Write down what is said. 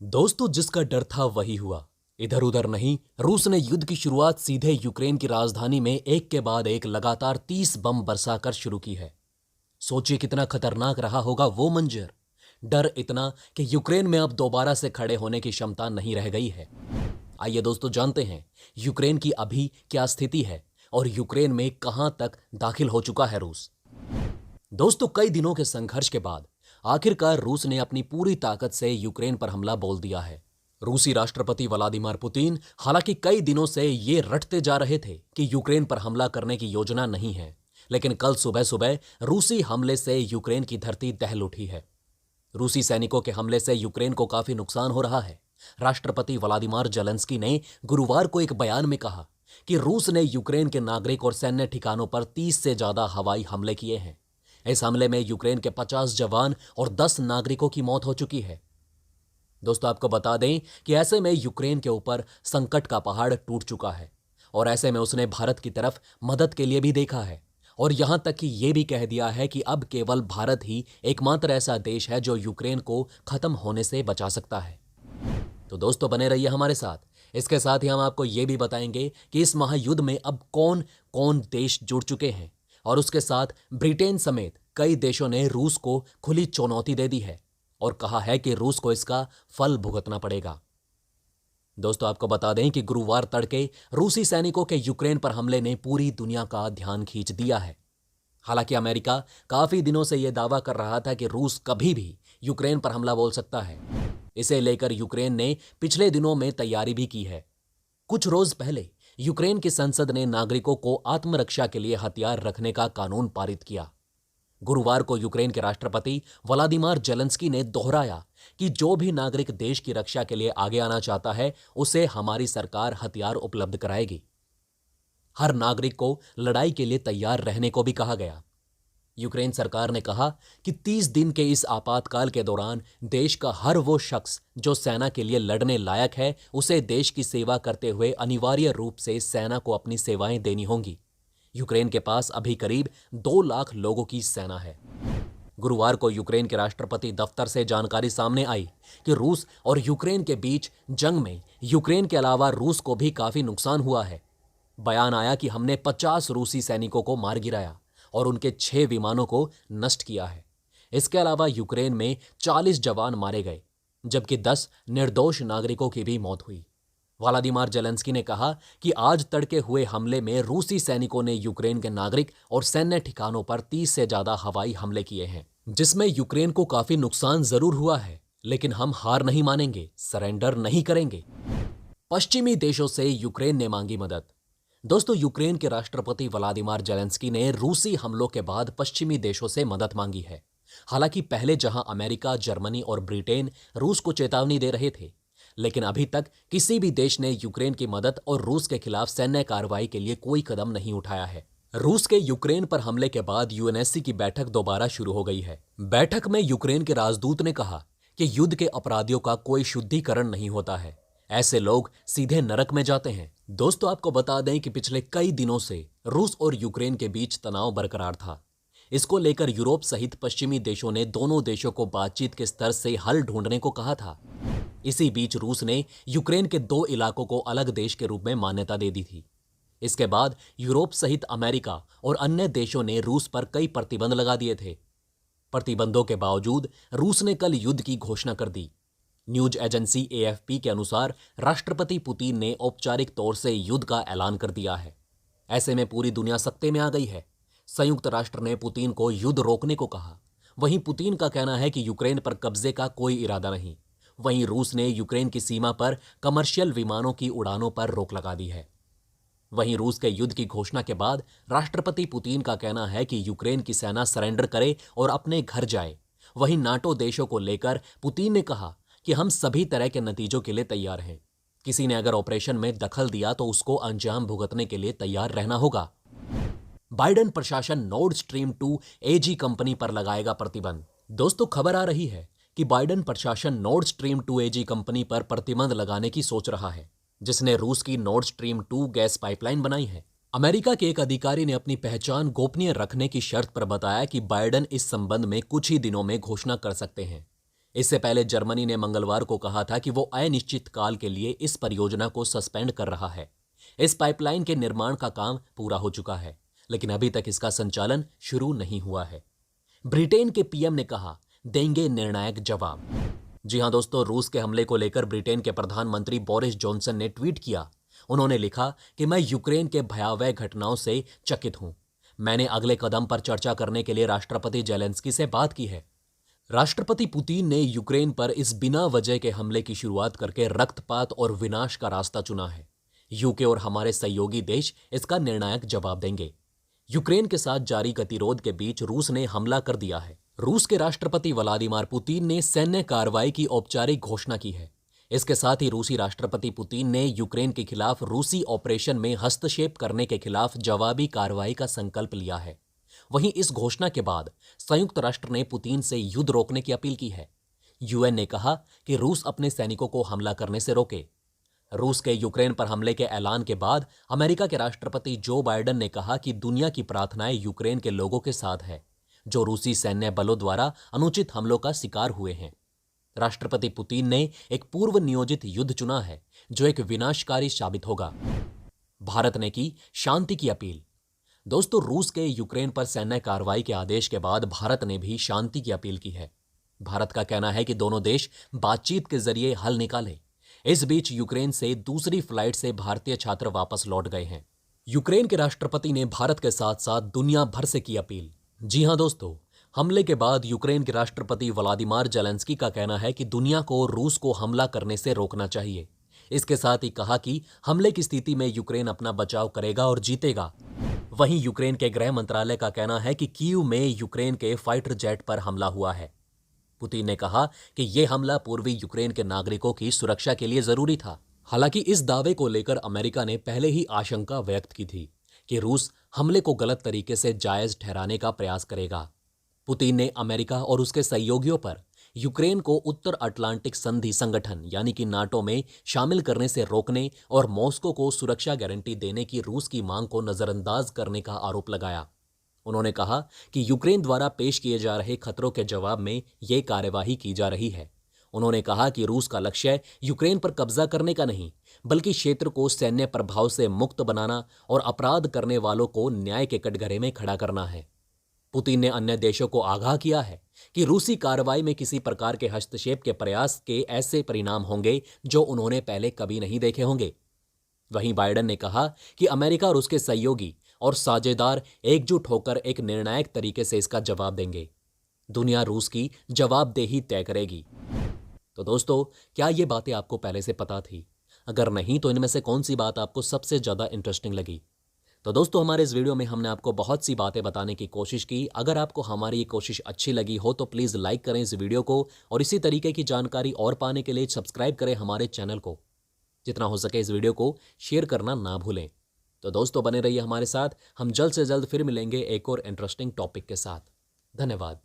दोस्तों, जिसका डर था वही हुआ। इधर उधर नहीं, रूस ने युद्ध की शुरुआत सीधे यूक्रेन की राजधानी में एक के बाद एक लगातार 30 बम बरसाकर शुरू की है। सोचिए कितना खतरनाक रहा होगा वो मंजर। डर इतना कि यूक्रेन में अब दोबारा से खड़े होने की क्षमता नहीं रह गई है। आइए दोस्तों, जानते हैं यूक्रेन की अभी क्या स्थिति है और यूक्रेन में कहां तक दाखिल हो चुका है रूस। दोस्तों, कई दिनों के संघर्ष के बाद आखिरकार रूस ने अपनी पूरी ताकत से यूक्रेन पर हमला बोल दिया है। रूसी राष्ट्रपति व्लादिमीर पुतिन हालांकि कई दिनों से ये रटते जा रहे थे कि यूक्रेन पर हमला करने की योजना नहीं है, लेकिन कल सुबह सुबह रूसी हमले से यूक्रेन की धरती दहल उठी है। रूसी सैनिकों के हमले से यूक्रेन को काफी नुकसान हो रहा है। राष्ट्रपति व्लादिमीर जेलेंस्की ने गुरुवार को एक बयान में कहा कि रूस ने यूक्रेन के नागरिक और सैन्य ठिकानों पर 30 से ज्यादा हवाई हमले किए हैं। इस हमले में यूक्रेन के 50 जवान और 10 नागरिकों की मौत हो चुकी है। दोस्तों, आपको बता दें कि ऐसे में यूक्रेन के ऊपर संकट का पहाड़ टूट चुका है और ऐसे में उसने भारत की तरफ मदद के लिए भी देखा है और यहां तक कि यह भी कह दिया है कि अब केवल भारत ही एकमात्र ऐसा देश है जो यूक्रेन को खत्म होने से बचा सकता है। तो दोस्तों, बने रहिए हमारे साथ। इसके साथ ही हम आपको यह भी बताएंगे कि इस महायुद्ध में अब कौन कौन देश जुड़ चुके हैं और उसके साथ ब्रिटेन समेत कई देशों ने रूस को खुली चुनौती दे दी है और कहा है कि रूस को इसका फल भुगतना पड़ेगा। दोस्तों, आपको बता दें कि गुरुवार तड़के रूसी सैनिकों के यूक्रेन पर हमले ने पूरी दुनिया का ध्यान खींच दिया है। हालांकि अमेरिका काफी दिनों से यह दावा कर रहा था कि रूस कभी भी यूक्रेन पर हमला बोल सकता है। इसे लेकर यूक्रेन ने पिछले दिनों में तैयारी भी की है। कुछ रोज पहले यूक्रेन की संसद ने नागरिकों को आत्मरक्षा के लिए हथियार रखने का कानून पारित किया। गुरुवार को यूक्रेन के राष्ट्रपति व्लादिमीर जेलेंस्की ने दोहराया कि जो भी नागरिक देश की रक्षा के लिए आगे आना चाहता है उसे हमारी सरकार हथियार उपलब्ध कराएगी। हर नागरिक को लड़ाई के लिए तैयार रहने को भी कहा गया। यूक्रेन सरकार ने कहा कि 30 दिन के इस आपातकाल के दौरान देश का हर वो शख्स जो सेना के लिए लड़ने लायक है उसे देश की सेवा करते हुए अनिवार्य रूप से सेना को अपनी सेवाएं देनी होंगी। यूक्रेन के पास अभी करीब 2 लाख लोगों की सेना है। गुरुवार को यूक्रेन के राष्ट्रपति दफ्तर से जानकारी सामने आई कि रूस और यूक्रेन के बीच जंग में यूक्रेन के अलावा रूस को भी काफी नुकसान हुआ है। बयान आया कि हमने 50 रूसी सैनिकों को मार गिराया और उनके 6 विमानों को नष्ट किया है। इसके अलावा यूक्रेन में 40 जवान मारे गए जबकि 10 निर्दोष नागरिकों की भी मौत हुई। व्लादिमीर जेलेंस्की ने कहा कि आज तड़के हुए हमले में रूसी सैनिकों ने यूक्रेन के नागरिक और सैन्य ठिकानों पर 30 से ज्यादा हवाई हमले किए हैं, जिसमें यूक्रेन को काफी नुकसान जरूर हुआ है, लेकिन हम हार नहीं मानेंगे, सरेंडर नहीं करेंगे। पश्चिमी देशों से यूक्रेन ने मांगी मदद। दोस्तों, यूक्रेन के राष्ट्रपति व्लादिमीर जेलेंस्की ने रूसी हमलों के बाद पश्चिमी देशों से मदद मांगी है। हालांकि पहले जहां अमेरिका, जर्मनी और ब्रिटेन रूस को चेतावनी दे रहे थे, लेकिन अभी तक किसी भी देश ने यूक्रेन की मदद और रूस के खिलाफ सैन्य कार्रवाई के लिए कोई कदम नहीं उठाया है। रूस के यूक्रेन पर हमले के बाद यूएनएससी की बैठक दोबारा शुरू हो गई है। बैठक में यूक्रेन के राजदूत ने कहा कि युद्ध के अपराधियों का कोई शुद्धिकरण नहीं होता है, ऐसे लोग सीधे नरक में जाते हैं। दोस्तों, आपको बता दें कि पिछले कई दिनों से रूस और यूक्रेन के बीच तनाव बरकरार था। इसको लेकर यूरोप सहित पश्चिमी देशों ने दोनों देशों को बातचीत के स्तर से हल ढूंढने को कहा था। इसी बीच रूस ने यूक्रेन के 2 इलाकों को अलग देश के रूप में मान्यता दे दी थी। इसके बाद यूरोप सहित अमेरिका और अन्य देशों ने रूस पर कई प्रतिबंध लगा दिए थे। प्रतिबंधों के बावजूद रूस ने कल युद्ध की घोषणा कर दी। न्यूज एजेंसी एएफपी के अनुसार राष्ट्रपति पुतिन ने औपचारिक तौर से युद्ध का ऐलान कर दिया है। ऐसे में पूरी दुनिया सकते में आ गई है। संयुक्त राष्ट्र ने पुतिन को युद्ध रोकने को कहा। वहीं पुतिन का कहना है कि यूक्रेन पर कब्जे का कोई इरादा नहीं। वहीं रूस ने यूक्रेन की सीमा पर कमर्शियल विमानों की उड़ानों पर रोक लगा दी है। वहीं रूस के युद्ध की घोषणा के बाद राष्ट्रपति पुतिन का कहना है कि यूक्रेन की सेना सरेंडर करे और अपने घर जाए। वहीं नाटो देशों को लेकर पुतिन ने कहा कि हम सभी तरह के नतीजों के लिए तैयार हैं। किसी ने अगर ऑपरेशन में दखल दिया तो उसको अंजाम भुगतने के लिए तैयार रहना होगा। बाइडेन प्रशासन नॉर्ड स्ट्रीम 2 एजी कंपनी पर लगाएगा प्रतिबंध। दोस्तों, खबर आ रही है कि बाइडेन प्रशासन नॉर्ड स्ट्रीम 2 एजी कंपनी पर प्रतिबंध लगाने की सोच रहा है, जिसने रूस की नॉर्ड स्ट्रीम 2 गैस पाइपलाइन बनाई है। अमेरिका के एक अधिकारी ने अपनी पहचान गोपनीय रखने की शर्त पर बताया कि बाइडेन इस संबंध में कुछ ही दिनों में घोषणा कर सकते हैं। इससे पहले जर्मनी ने मंगलवार को कहा था कि वो अनिश्चित काल के लिए इस परियोजना को सस्पेंड कर रहा है। इस पाइपलाइन के निर्माण का काम पूरा हो चुका है, लेकिन अभी तक इसका संचालन शुरू नहीं हुआ है। ब्रिटेन के पीएम ने कहा, देंगे निर्णायक जवाब। जी हां दोस्तों, रूस के हमले को लेकर ब्रिटेन के प्रधानमंत्री बोरिस जॉनसन ने ट्वीट किया। उन्होंने लिखा कि मैं यूक्रेन के भयावह घटनाओं से चकित हूं। मैंने अगले कदम पर चर्चा करने के लिए राष्ट्रपति जेलेंस्की से बात की है। राष्ट्रपति पुतिन ने यूक्रेन पर इस बिना वजह के हमले की शुरुआत करके रक्तपात और विनाश का रास्ता चुना है। यूके और हमारे सहयोगी देश इसका निर्णायक जवाब देंगे। यूक्रेन के साथ जारी गतिरोध के बीच रूस ने हमला कर दिया है। रूस के राष्ट्रपति व्लादिमीर पुतिन ने सैन्य कार्रवाई की औपचारिक घोषणा की है। इसके साथ ही रूसी राष्ट्रपति पुतिन ने यूक्रेन के खिलाफ रूसी ऑपरेशन में हस्तक्षेप करने के खिलाफ जवाबी कार्रवाई का संकल्प लिया है। वहीं इस घोषणा के बाद संयुक्त राष्ट्र ने पुतिन से युद्ध रोकने की अपील की है। यूएन ने कहा कि रूस अपने सैनिकों को हमला करने से रोके। रूस के यूक्रेन पर हमले के ऐलान के बाद अमेरिका के राष्ट्रपति जो बाइडेन ने कहा कि दुनिया की प्रार्थनाएं यूक्रेन के लोगों के साथ है, जो रूसी सैन्य बलों द्वारा अनुचित हमलों का शिकार हुए हैं। राष्ट्रपति पुतिन ने एक पूर्व नियोजित युद्ध चुना है, जो एक विनाशकारी साबित होगा। भारत ने की शांति की अपील। दोस्तों, रूस के यूक्रेन पर सैन्य कार्रवाई के आदेश के बाद भारत ने भी शांति की अपील की है। भारत का कहना है कि दोनों देश बातचीत के जरिए हल निकालें। इस बीच यूक्रेन से दूसरी फ्लाइट से भारतीय छात्र वापस लौट गए हैं। यूक्रेन के राष्ट्रपति ने भारत के साथ साथ दुनिया भर से की अपील। जी हां दोस्तों, हमले के बाद यूक्रेन के राष्ट्रपति व्लादिमीर जेलेंस्की का कहना है कि दुनिया को रूस को हमला करने से रोकना चाहिए। इसके साथ ही कहा कि हमले की स्थिति में यूक्रेन अपना बचाव करेगा और जीतेगा। वहीं यूक्रेन के गृह मंत्रालय का कहना है कि कीव में यूक्रेन के फाइटर जेट पर हमला हुआ है। पुतिन ने कहा कि यह हमला पूर्वी यूक्रेन के नागरिकों की सुरक्षा के लिए जरूरी था। हालांकि इस दावे को लेकर अमेरिका ने पहले ही आशंका व्यक्त की थी कि रूस हमले को गलत तरीके से जायज ठहराने का प्रयास करेगा। पुतिन ने अमेरिका और उसके सहयोगियों पर यूक्रेन को उत्तर अटलांटिक संधि संगठन यानी कि नाटो में शामिल करने से रोकने और मॉस्को को सुरक्षा गारंटी देने की रूस की मांग को नजरअंदाज करने का आरोप लगाया। उन्होंने कहा कि यूक्रेन द्वारा पेश किए जा रहे खतरों के जवाब में ये कार्यवाही की जा रही है। उन्होंने कहा कि रूस का लक्ष्य यूक्रेन पर कब्जा करने का नहीं, बल्कि क्षेत्र को सैन्य प्रभाव से मुक्त बनाना और अपराध करने वालों को न्याय के कटघरे में खड़ा करना है। पुतिन ने अन्य देशों को आगाह किया है कि रूसी कार्रवाई में किसी प्रकार के हस्तक्षेप के प्रयास के ऐसे परिणाम होंगे जो उन्होंने पहले कभी नहीं देखे होंगे। वहीं बाइडेन ने कहा कि अमेरिका और उसके सहयोगी और साझेदार एकजुट होकर एक निर्णायक तरीके से इसका जवाब देंगे। दुनिया रूस की जवाबदेही तय करेगी। तो दोस्तों, क्या ये बातें आपको पहले से पता थी? अगर नहीं तो इनमें से कौन सी बात आपको सबसे ज़्यादा इंटरेस्टिंग लगी? तो दोस्तों, हमारे इस वीडियो में हमने आपको बहुत सी बातें बताने की कोशिश की। अगर आपको हमारी ये कोशिश अच्छी लगी हो तो प्लीज़ लाइक करें इस वीडियो को, और इसी तरीके की जानकारी और पाने के लिए सब्सक्राइब करें हमारे चैनल को। जितना हो सके इस वीडियो को शेयर करना ना भूलें। तो दोस्तों, बने रहिए हमारे साथ। हम जल्द से जल्द फिर मिलेंगे एक और इंटरेस्टिंग टॉपिक के साथ। धन्यवाद।